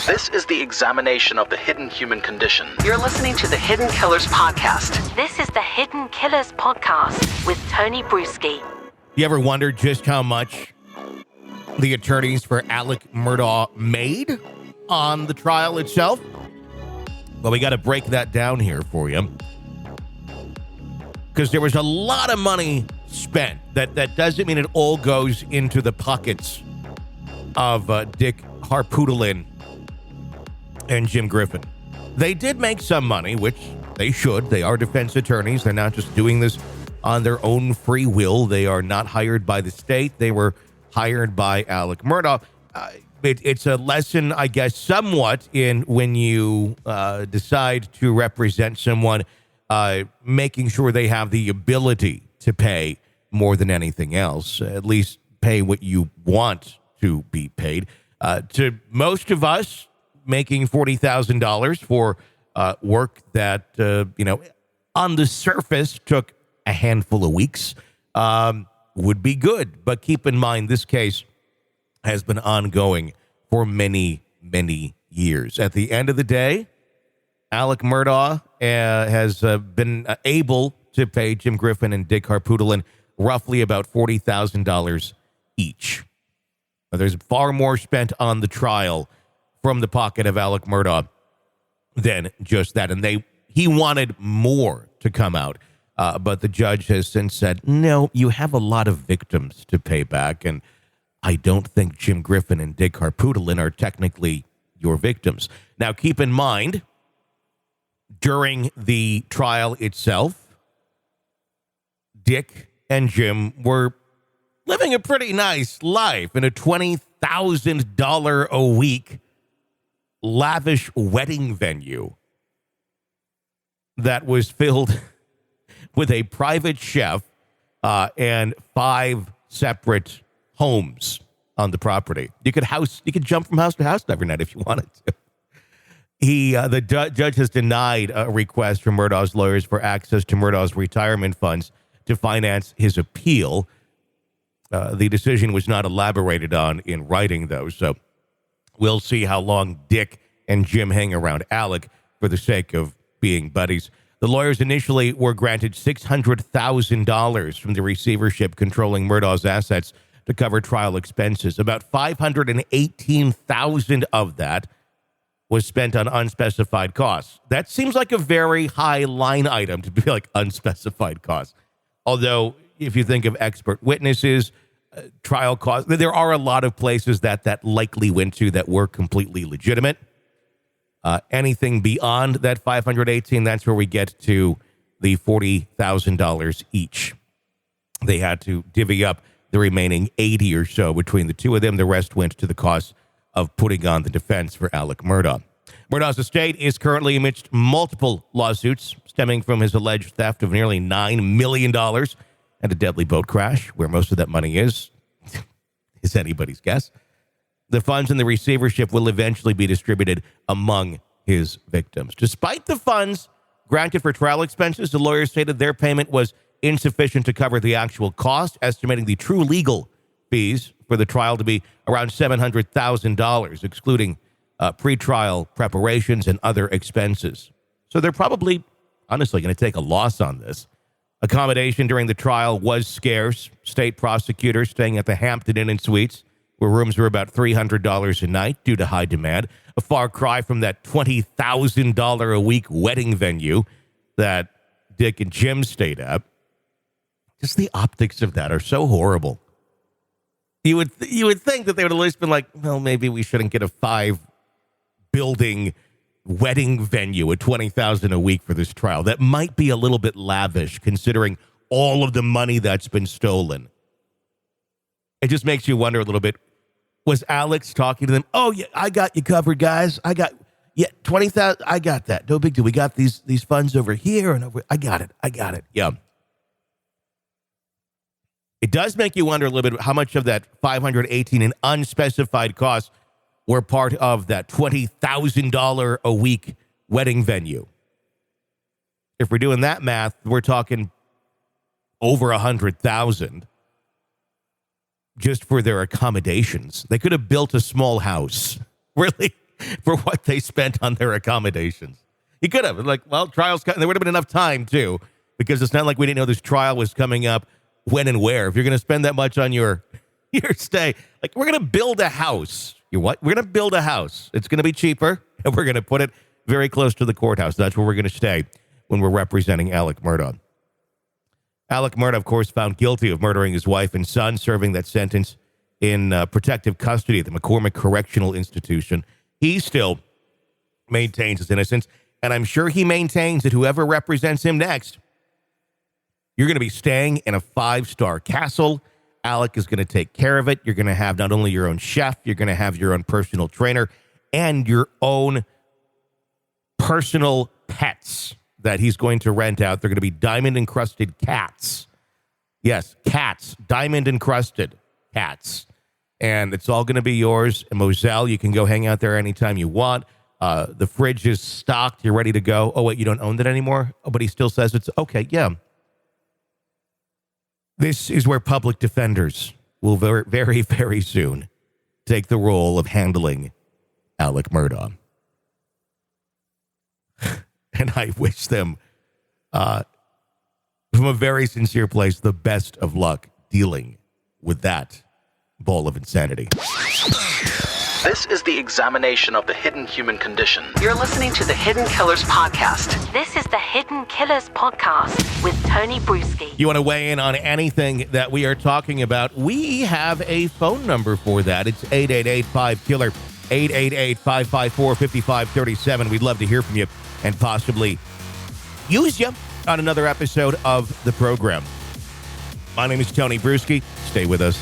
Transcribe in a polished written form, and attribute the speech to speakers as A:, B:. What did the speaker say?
A: This is the examination of the hidden human condition.
B: You're listening to the Hidden Killers Podcast.
C: This is the Hidden Killers Podcast with Tony Bruschi.
D: You ever wonder just how much the attorneys for Alex Murdaugh made on the trial itself? Well, we got to break that down here for you, because there was a lot of money spent. That doesn't mean it all goes into the pockets of Dick Harpootlian and Jim Griffin. They did make some money, which they should. They are defense attorneys. They're not just doing this on their own free will. They are not hired by the state. They were hired by Alex Murdaugh. It's a lesson, I guess, somewhat in when you decide to represent someone, making sure they have the ability to pay more than anything else, at least pay what you want to be paid. To most of us, making $40,000 for work that, on the surface took a handful of weeks would be good. But keep in mind, this case has been ongoing for many, many years. At the end of the day, Alex Murdaugh has been able to pay Jim Griffin and Dick Harpootlian roughly about $40,000 each. Now, there's far more spent on the trial from the pocket of Alex Murdaugh than just that. And he wanted more to come out. But the judge has since said, no, you have a lot of victims to pay back. And I don't think Jim Griffin and Dick Harpootlian are technically your victims. Now, keep in mind, during the trial itself, Dick and Jim were living a pretty nice life in a $20,000 a week lavish wedding venue that was filled with a private chef and 5 separate homes on the property. You could jump from house to house every night if you wanted to. The judge has denied a request from Murdaugh's lawyers for access to Murdaugh's retirement funds to finance his appeal. The decision was not elaborated on in writing, though, so we'll see how long Dick and Jim hang around Alec for the sake of being buddies. The lawyers initially were granted $600,000 from the receivership controlling Murdaugh's assets to cover trial expenses. About $518,000 of that was spent on unspecified costs. That seems like a very high line item to be like unspecified costs. Although, if you think of expert witnesses, trial costs, there are a lot of places that likely went to that were completely legitimate. Anything beyond that $518,000, that's where we get to the $40,000 each. They had to divvy up the remaining $80,000 or so between the two of them. The rest went to the cost of putting on the defense for Alex Murdaugh. Murdaugh's estate is currently amidst multiple lawsuits stemming from his alleged theft of nearly $9 million and a deadly boat crash. Where most of that money is anybody's guess. The funds in the receivership will eventually be distributed among his victims. Despite the funds granted for trial expenses, the lawyers stated their payment was insufficient to cover the actual cost, estimating the true legal fees for the trial to be around $700,000, excluding pretrial preparations and other expenses. So they're probably, honestly, going to take a loss on this. Accommodation during the trial was scarce. State prosecutors staying at the Hampton Inn and Suites, where rooms were about $300 a night due to high demand. A far cry from that $20,000 a week wedding venue that Dick and Jim stayed at. Just the optics of that are so horrible. You would think that they would at least been like, well, maybe we shouldn't get a 5-building wedding venue at $20,000 a week for this trial. That might be a little bit lavish considering all of the money that's been stolen. It just makes you wonder a little bit. Was Alex talking to them? Oh, yeah, I got you covered, guys. $20,000. I got that. No big deal. We got these funds over here and over. I got it. Yeah. It does make you wonder a little bit how much of that $518 in unspecified costs were part of that $20,000 a week wedding venue. If we're doing that math, we're talking over $100,000 just for their accommodations. They could have built a small house. Really? for what they spent on their accommodations. He could have. Like, well, trials, there would have been enough time, too, because it's not like we didn't know this trial was coming up when and where. If you're going to spend that much on your stay, like, we're going to build a house. You what? We're going to build a house. It's going to be cheaper, and we're going to put it very close to the courthouse. That's where we're going to stay when we're representing Alex Murdaugh. Alex Murdaugh, of course, found guilty of murdering his wife and son, serving that sentence in protective custody at the McCormick Correctional Institution. He still maintains his innocence, and I'm sure he maintains that whoever represents him next, you're going to be staying in a 5-star castle. Alec is going to take care of it. You're going to have not only your own chef, you're going to have your own personal trainer and your own personal pets that he's going to rent out. They're going to be diamond-encrusted cats. Yes, cats, diamond-encrusted cats. And it's all going to be yours. And Moselle, you can go hang out there anytime you want. The fridge is stocked. You're ready to go. Oh, wait, you don't own it anymore? Oh, but he still says it's okay. Yeah. This is where public defenders will very, very, very soon take the role of handling Alex Murdaugh. And I wish them, from a very sincere place, the best of luck dealing with that ball of insanity.
A: This is the examination of the hidden human condition.
B: You're listening to the Hidden Killers Podcast.
C: This is the Hidden Killers Podcast with Tony Bruschi.
D: You want to weigh in on anything that we are talking about? We have a phone number for that. It's 888-5-KILLER, 888-554-5537. We'd love to hear from you and possibly use you on another episode of the program. My name is Tony Bruschi. Stay with us.